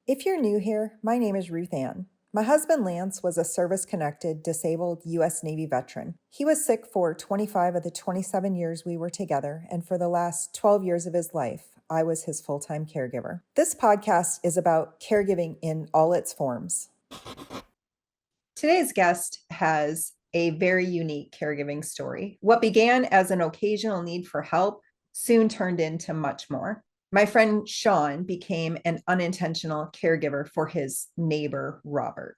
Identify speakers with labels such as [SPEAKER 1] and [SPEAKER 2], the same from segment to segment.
[SPEAKER 1] If you're new here, my name is RuthAnn. My husband Lance was a service connected, disabled U.S. Navy veteran. He was sick for 25 of the 27 years we were together, and for the last 12 years of his life, I was his full time caregiver. This podcast is about caregiving in all its forms. Today's guest has a very unique caregiving story. What began as an occasional need for help soon turned into much more. My friend Shawn became an unintentional caregiver for his neighbor, Robert.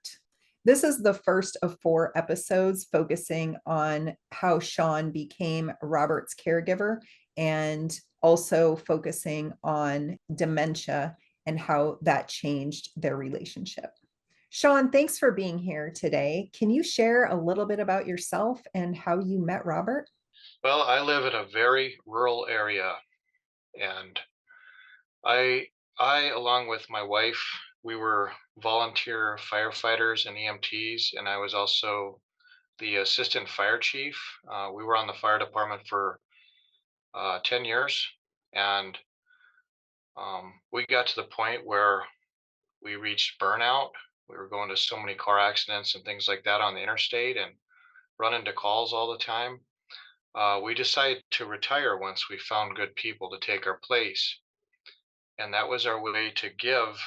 [SPEAKER 1] This is the first of 4 episodes focusing on how Shawn became Robert's caregiver and also focusing on dementia and how that changed their relationship. Shawn, thanks for being here today. Can you share a little bit about yourself and how you met Robert?
[SPEAKER 2] Well, I live in a very rural area, and I, along with my wife, we were volunteer firefighters and EMTs, and I was also the assistant fire chief. We were on the fire department for 10 years, and we got to the point where we reached burnout. We were going to so many car accidents and things like that on the interstate and running to calls all the time. We decided to retire once we found good people to take our place. And that was our way to give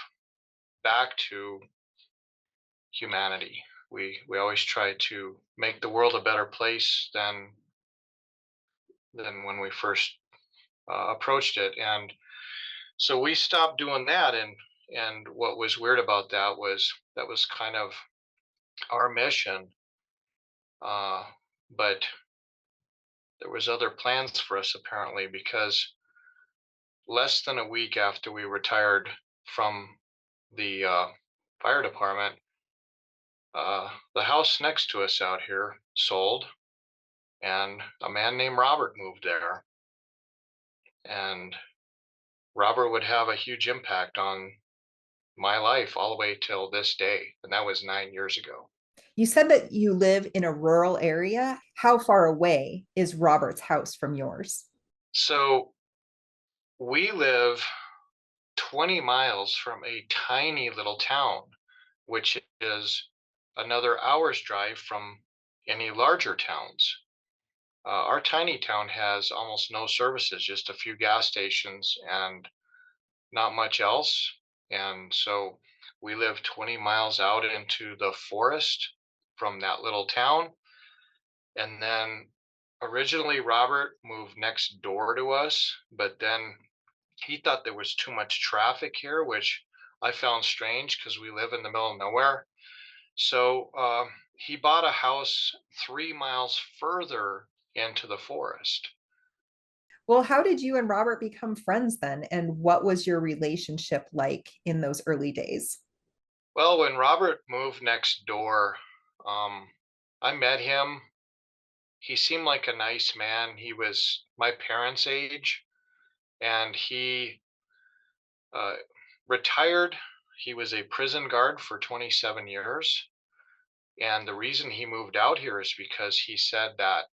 [SPEAKER 2] back to humanity. We always try to make the world a better place than when we first approached it. And so we stopped doing that. And what was weird about that was kind of our mission. But there was other plans for us apparently, because less than a week after we retired from the fire department, the house next to us out here sold, and a man named Robert moved there. And Robert would have a huge impact on my life all the way till this day. And that was 9 years ago.
[SPEAKER 1] You said that you live in a rural area. How far away is Robert's house from yours?
[SPEAKER 2] So we live 20 miles from a tiny little town, which is another hour's drive from any larger towns. Our tiny town has almost no services, just a few gas stations and not much else. And so we live 20 miles out into the forest from that little town. And then originally Robert moved next door to us, but then he thought there was too much traffic here, which I found strange because we live in the middle of nowhere. So he bought a house 3 miles further into the forest.
[SPEAKER 1] Well, how did you and Robert become friends then? And what was your relationship like in those early days?
[SPEAKER 2] Well, when Robert moved next door, um, I met him. He seemed like a nice man. He was my parents' age, and he uh, retired. He was a prison guard for 27 years. And the reason he moved out here is because he said that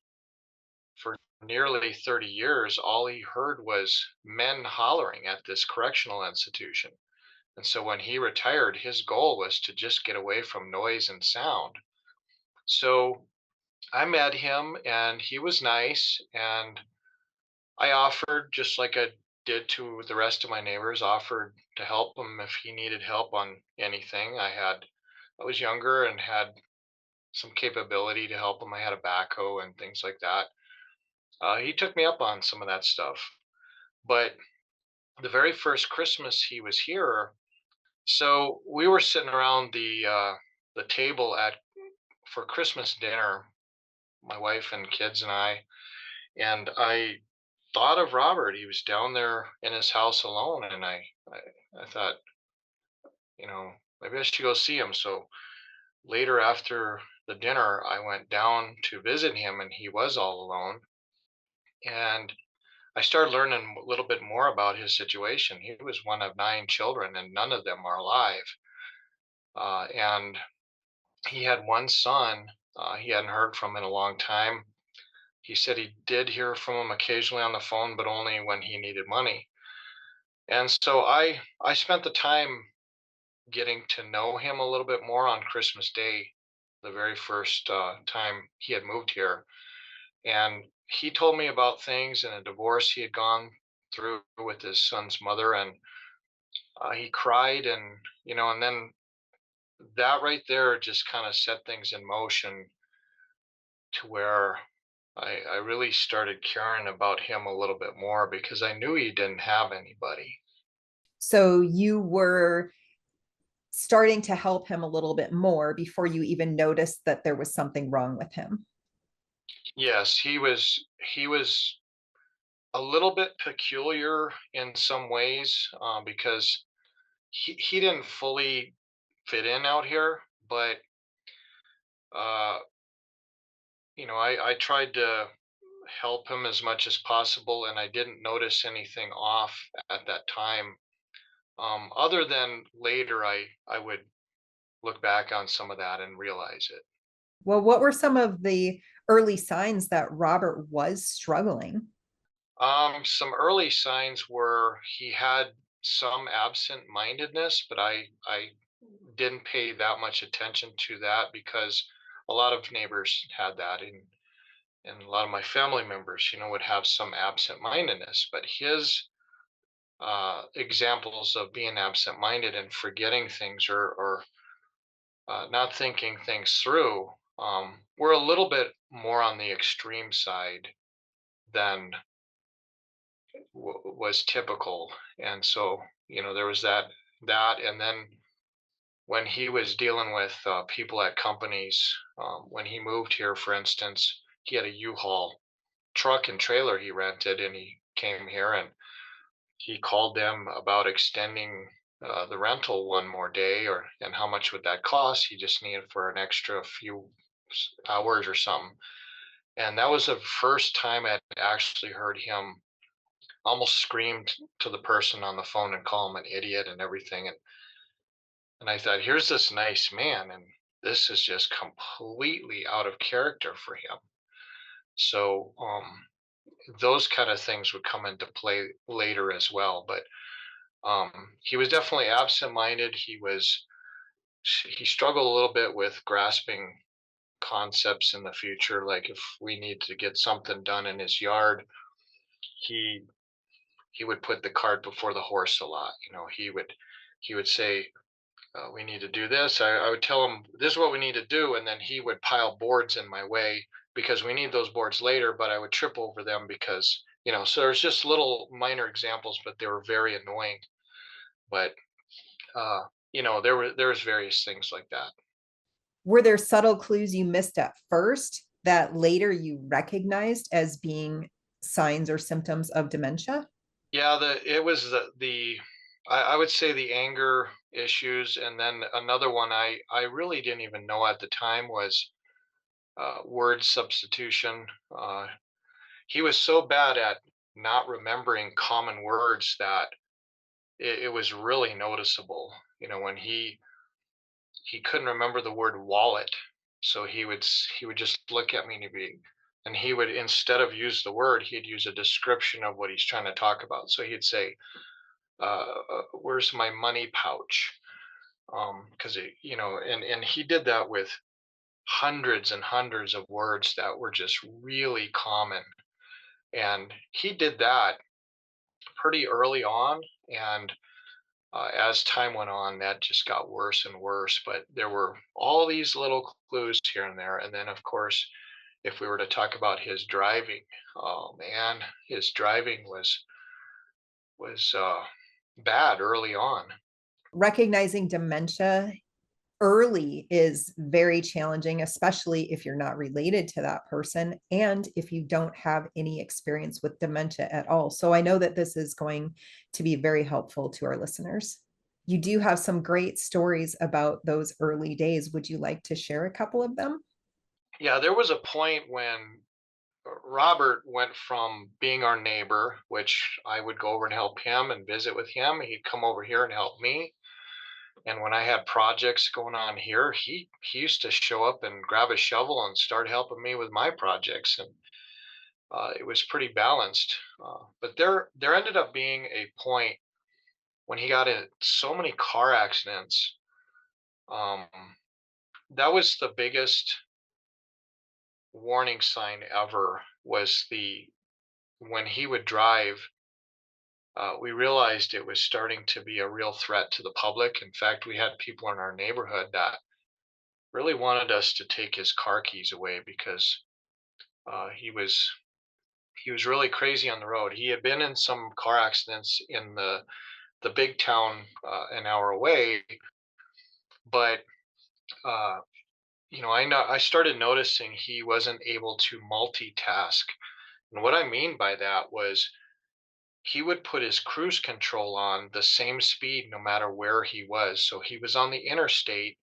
[SPEAKER 2] for nearly 30 years, all he heard was men hollering at this correctional institution. And so when he retired, his goal was to just get away from noise and sound. So I met him and he was nice. And I offered, just like I did to the rest of my neighbors, offered to help him if he needed help on anything. I was younger and had some capability to help him. I had a backhoe and things like that. He took me up on some of that stuff. But the very first Christmas he was here, so we were sitting around the table at for Christmas dinner, my wife and kids and I thought of Robert. He was down there in his house alone, and I thought, maybe I should go see him. So later after the dinner, I went down to visit him, and he was all alone. And I started learning a little bit more about his situation. He was one of 9 children, and none of them are alive. And he had one son he hadn't heard from in a long time. He said he did hear from him occasionally on the phone, but only when he needed money. And so I spent the time getting to know him a little bit more on Christmas Day, the very first time he had moved here. And he told me about things and a divorce he had gone through with his son's mother. And he cried, and, and then that right there just kind of set things in motion to where I really started caring about him a little bit more because I knew he didn't have anybody.
[SPEAKER 1] So you were starting to help him a little bit more before you even noticed that there was something wrong with him.
[SPEAKER 2] Yes, he was a little bit peculiar in some ways, because he didn't fully fit in out here, but uh, I tried to help him as much as possible, and I didn't notice anything off at that time. Other than later, I would look back on some of that and realize it.
[SPEAKER 1] Well, what were some of the early signs that Robert was struggling?
[SPEAKER 2] Some early signs were he had some absent-mindedness, but I didn't pay that much attention to that because a lot of neighbors had that, and a lot of my family members, would have some absent-mindedness. But his examples of being absent-minded and forgetting things, or not thinking things through, were a little bit more on the extreme side than was typical. And so, there was that, and then when he was dealing with people at companies, when he moved here, for instance, he had a U-Haul truck and trailer he rented, and he came here and he called them about extending the rental one more day, and how much would that cost. He just needed for an extra few hours or something. And that was the first time I'd actually heard him almost screamed to the person on the phone and call him an idiot and everything. And I thought, here's this nice man, and this is just completely out of character for him. So those kind of things would come into play later as well. But he was definitely absent-minded. He struggled a little bit with grasping concepts in the future. Like if we need to get something done in his yard, he he would put the cart before the horse a lot. He would say, we need to do this. I would tell him this is what we need to do, and then he would pile boards in my way because we need those boards later. But I would trip over them because So there's just little minor examples, but they were very annoying. But there was various things like that.
[SPEAKER 1] Were there subtle clues you missed at first that later you recognized as being signs or symptoms of dementia?
[SPEAKER 2] Yeah, it was I would say the anger issues, and then another one I really didn't even know at the time was word substitution. He was so bad at not remembering common words that it was really noticeable. When he couldn't remember the word wallet, so he would just look at me and he would, instead of use the word, he'd use a description of what he's trying to talk about. So he'd say, "Where's my money pouch?" Because and he did that with hundreds and hundreds of words that were just really common. And he did that pretty early on, and as time went on, that just got worse and worse. But there were all these little clues here and there. And then, of course, if we were to talk about his driving, oh man, his driving was bad early on.
[SPEAKER 1] Recognizing dementia early is very challenging, especially if you're not related to that person and if you don't have any experience with dementia at all. So I know that this is going to be very helpful to our listeners. You do have some great stories about those early days. Would you like to share a couple of them?
[SPEAKER 2] Yeah, there was a point when Robert went from being our neighbor, which I would go over and help him and visit with him. He'd come over here and help me. And when I had projects going on here, he used to show up and grab a shovel and start helping me with my projects, and it was pretty balanced. But there ended up being a point when he got in so many car accidents Um, that was the biggest warning sign ever was the when he would drive, we realized it was starting to be a real threat to the public. In fact, we had people in our neighborhood that really wanted us to take his car keys away because uh, he was he was really crazy on the road. He had been in some car accidents in the big town an hour away, but uh, I started noticing he wasn't able to multitask. And what I mean by that was he would put his cruise control on the same speed no matter where he was. So he was on the interstate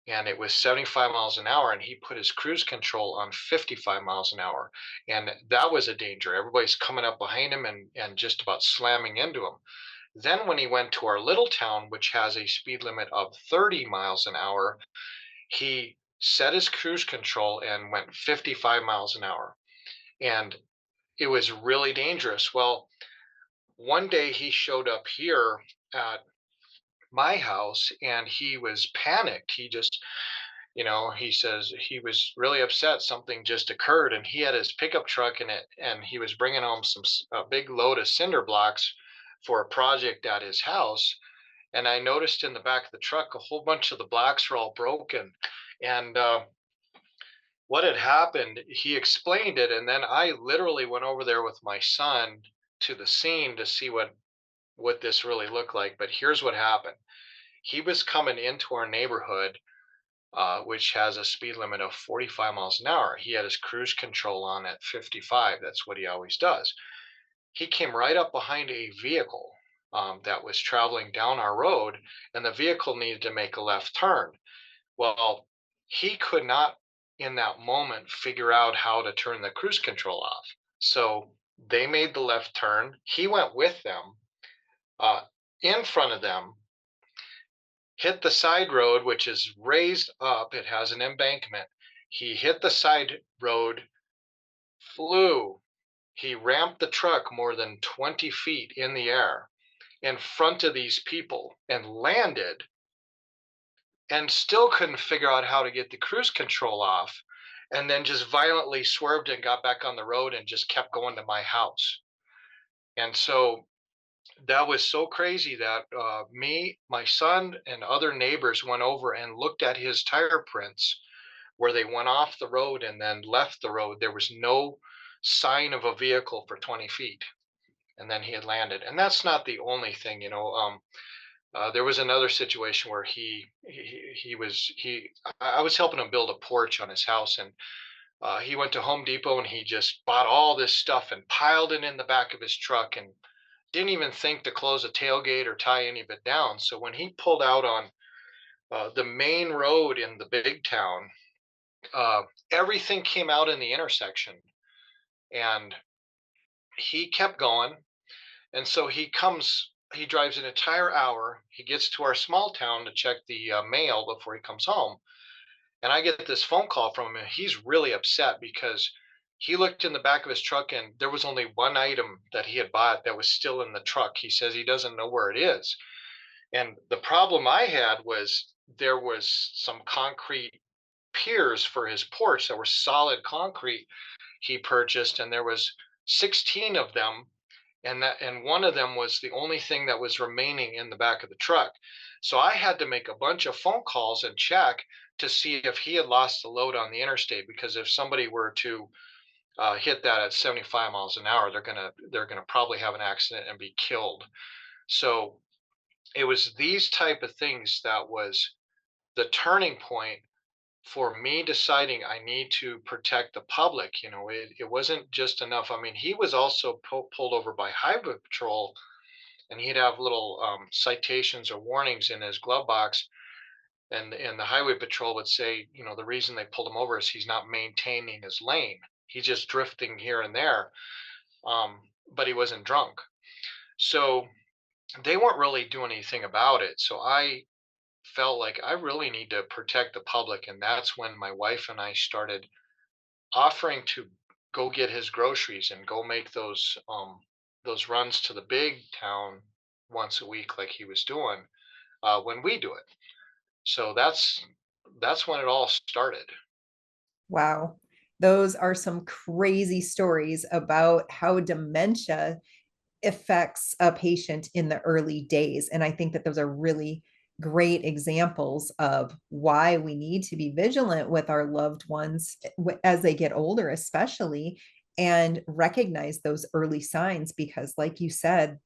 [SPEAKER 2] and it was 75 miles an hour, and he put his cruise control on 55 miles an hour. And that was a danger. Everybody's coming up behind him and just about slamming into him. Then when he went to our little town, which has a speed limit of 30 miles an hour, he set his cruise control and went 55 miles an hour. And it was really dangerous. Well, one day he showed up here at my house and he was panicked. He says he was really upset. Something just occurred, and he had his pickup truck in it, and he was bringing home a big load of cinder blocks for a project at his house. And I noticed in the back of the truck a whole bunch of the blocks were all broken. And what had happened, he explained it, and then I literally went over there with my son to the scene to see what this really looked like. But here's what happened. He was coming into our neighborhood, which has a speed limit of 45 miles an hour. He had his cruise control on at 55. That's what he always does. He came right up behind a vehicle that was traveling down our road, and the vehicle needed to make a left turn. Well, he could not, in that moment, figure out how to turn the cruise control off. So they made the left turn. He went with them uh, in front of them, hit the side road, which is raised up. It has an embankment. He hit the side road, flew. He ramped the truck more than 20 feet in the air in front of these people and landed and still couldn't figure out how to get the cruise control off. And then just violently swerved and got back on the road and just kept going to my house. And so that was so crazy that me, my son, and other neighbors went over and looked at his tire prints where they went off the road and then left the road. There was no sign of a vehicle for 20 feet. And then he had landed. And that's not the only thing, there was another situation where I was helping him build a porch on his house, and he went to Home Depot and he just bought all this stuff and piled it in the back of his truck and didn't even think to close a tailgate or tie any of it down. So when he pulled out on the main road in the big town, uh, everything came out in the intersection, and he kept going. And so he drives an entire hour. He gets to our small town to check the mail before he comes home. And I get this phone call from him, and he's really upset because he looked in the back of his truck and there was only one item that he had bought that was still in the truck. He says he doesn't know where it is. And the problem I had was there was some concrete piers for his porch that were solid concrete he purchased, and there was 16 of them, and one of them was the only thing that was remaining in the back of the truck. So I had to make a bunch of phone calls and check to see if he had lost the load on the interstate, because if somebody were to hit that at 75 miles an hour, they're gonna probably have an accident and be killed. So it was these type of things that was the turning point for me deciding I need to protect the public. It wasn't just enough. I mean, he was also pulled over by highway patrol, and he'd have little citations or warnings in his glove box. And the highway patrol would say, the reason they pulled him over is he's not maintaining his lane. He's just drifting here and there, but he wasn't drunk. So they weren't really doing anything about it. So I felt like I really need to protect the public. And that's when my wife and I started offering to go get his groceries and go make those runs to the big town once a week like he was doing when we do it. So that's when it all started.
[SPEAKER 1] Wow. Those are some crazy stories about how dementia affects a patient in the early days. And I think that those are really great examples of why we need to be vigilant with our loved ones as they get older, especially, and recognize those early signs. Because, like you said,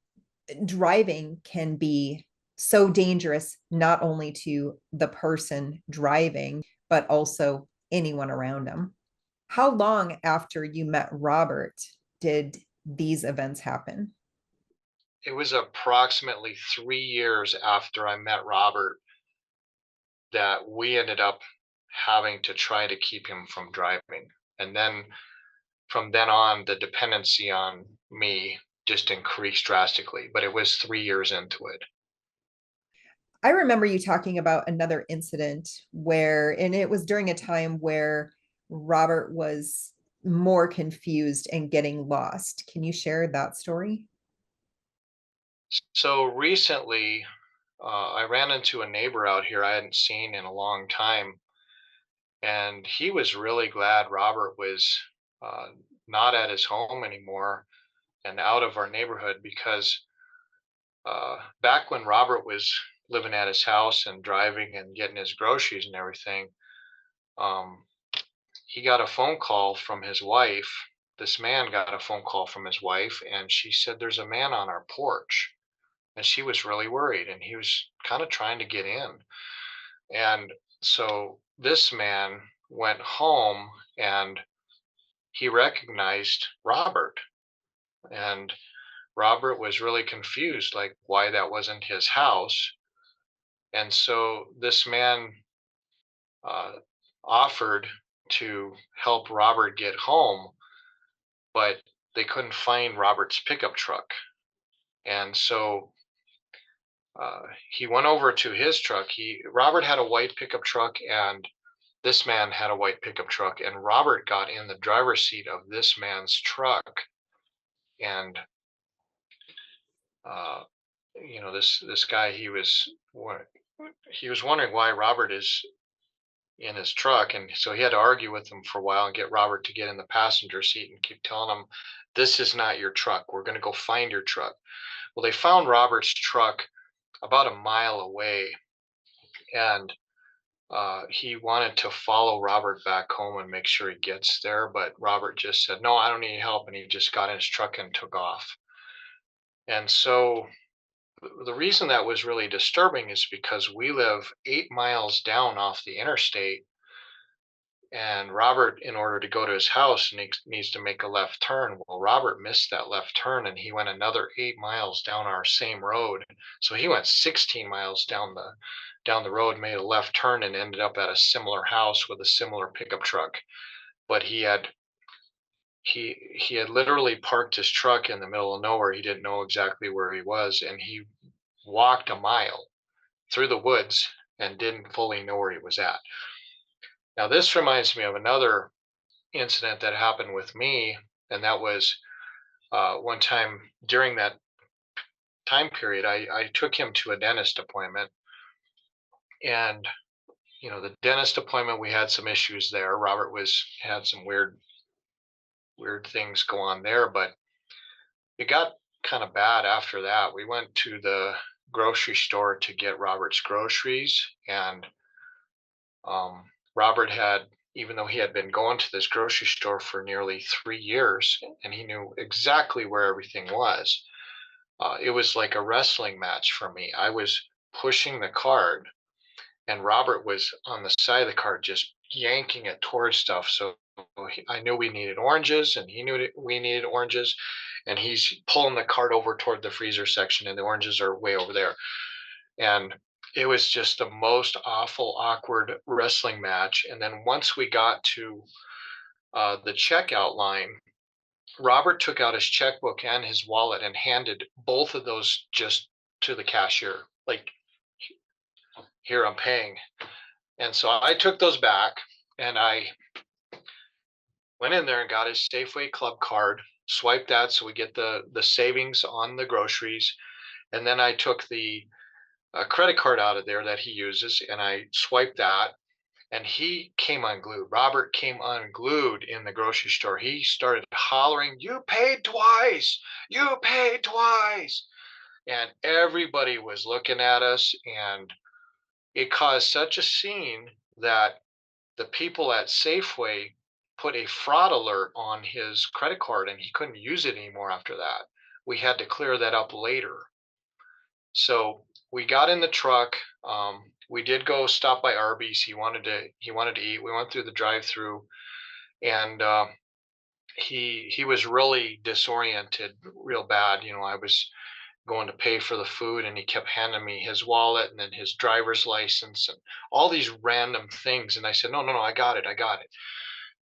[SPEAKER 1] driving can be so dangerous, not only to the person driving, but also anyone around them. How long after you met Robert did these events happen?
[SPEAKER 2] It was approximately 3 years after I met Robert that we ended up having to try to keep him from driving. And then from then on, the dependency on me just increased drastically. But it was 3 years into it.
[SPEAKER 1] I remember you talking about another incident where, and it was during a time where Robert was more confused and getting lost. Can you share that story?
[SPEAKER 2] So recently, I ran into a neighbor out here I hadn't seen in a long time, and he was really glad Robert was uh, not at his home anymore and out of our neighborhood because back when Robert was living at his house and driving and getting his groceries and everything, um, he got a phone call from his wife. This man got a phone call from his wife, and she said, "There's a man on our porch." And she was really worried, and he was kind of trying to get in. And so this man went home and he recognized Robert. And Robert was really confused, like why that wasn't his house. And so this man uh, offered to help Robert get home, but they couldn't find Robert's pickup truck. And so he went over to his truck. Robert had a white pickup truck, and this man had a white pickup truck. And Robert got in the driver's seat of this man's truck, and uh, this guy he was wondering why Robert is in his truck, and so he had to argue with him for a while and get Robert to get in the passenger seat and keep telling him, "This is not your truck. We're going to go find your truck." Well, they found Robert's truck about a mile away, and he wanted to follow Robert back home and make sure he gets there, but Robert just said, "No, I don't need help," and he just got in his truck and took off. And so the reason that was really disturbing is because we live 8 miles down off the interstate, and Robert, in order to go to his house, needs to make a left turn. Well, Robert missed that left turn and he went another 8 miles down our same road. So he went 16 miles down the road, made a left turn, and ended up at a similar house with a similar pickup truck. But he had literally parked his truck in the middle of nowhere. He didn't know exactly where he was, and he walked a mile through the woods and didn't fully know where he was at. Now, this reminds me of another incident that happened with me, and that was one time during that time period, I took him to a dentist appointment, and the dentist appointment, we had some issues there. Robert was had some weird things go on there, but it got kind of bad after that. We went to the grocery store to get Robert's groceries, and Robert had, even though he had been going to this grocery store for nearly 3 years, and he knew exactly where everything was. It was like a wrestling match for me. I was pushing the cart, and Robert was on the side of the cart just yanking it towards stuff. So I knew we needed oranges, and he knew we needed oranges, and he's pulling the cart over toward the freezer section, and the oranges are way over there. And it was just the most awful, awkward wrestling match. And then once we got to the checkout line, Robert took out his checkbook and his wallet and handed both of those just to the cashier. Like, here, I'm paying. And so I took those back and I went in there and got his Safeway Club card, swiped that so we get the savings on the groceries. And then I took the a credit card out of there that he uses, and I swiped that, and he came unglued. Robert came unglued in the grocery store. He started hollering, "You paid twice! You paid twice!" And everybody was looking at us, and it caused such a scene that the people at Safeway put a fraud alert on his credit card, and he couldn't use it anymore after that. We had to clear that up later. So we got in the truck. We did go stop by Arby's. He wanted to eat. We went through the drive-through, and he was really disoriented, real bad. I was going to pay for the food, and he kept handing me his wallet and then his driver's license and all these random things. And I said, no, no, no, I got it, I got it.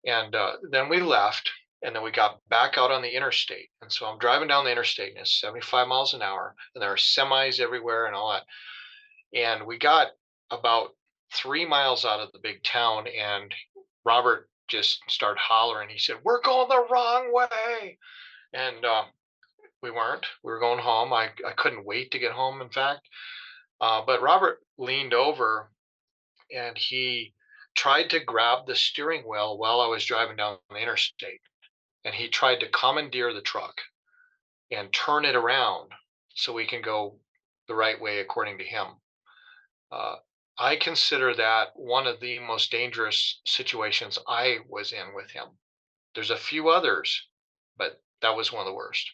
[SPEAKER 2] And then we left, and then we got back out on the interstate. And so I'm driving down the interstate, and it's 75 miles an hour, and there are semis everywhere and all that. And we got about 3 miles out of the big town, and Robert just started hollering. He said, "We're going the wrong way." And we weren't. We were going home. I couldn't wait to get home, in fact. But Robert leaned over, and he tried to grab the steering wheel while I was driving down the interstate. And he tried to commandeer the truck and turn it around so we can go the right way according to him. Uh, I consider that one of the most dangerous situations I was in with him. There's a few others, but that was one of the worst.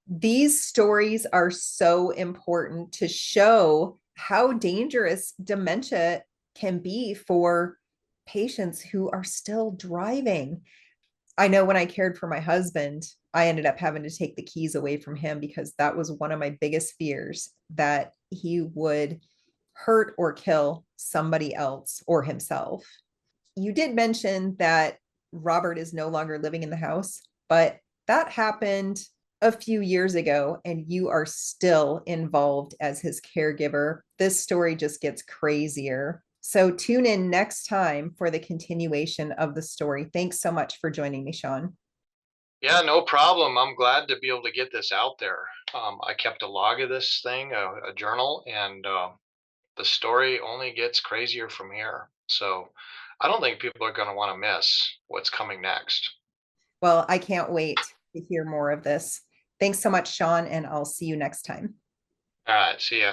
[SPEAKER 1] These stories are so important to show how dangerous dementia can be for patients who are still driving. I know when I cared for my husband, I ended up having to take the keys away from him because that was one of my biggest fears, that he would hurt or kill somebody else or himself. You did mention that Robert is no longer living in the house, but that happened a few years ago, and you are still involved as his caregiver. This story just gets crazier. So tune in next time for the continuation of the story. Thanks so much for joining me, Shawn.
[SPEAKER 2] Yeah, no problem. I'm glad to be able to get this out there. I kept a log of this thing, a journal, and the story only gets crazier from here. So I don't think people are going to want to miss what's coming next.
[SPEAKER 1] Well, I can't wait to hear more of this. Thanks so much, Shawn, and I'll see you next time.
[SPEAKER 2] All right, see ya.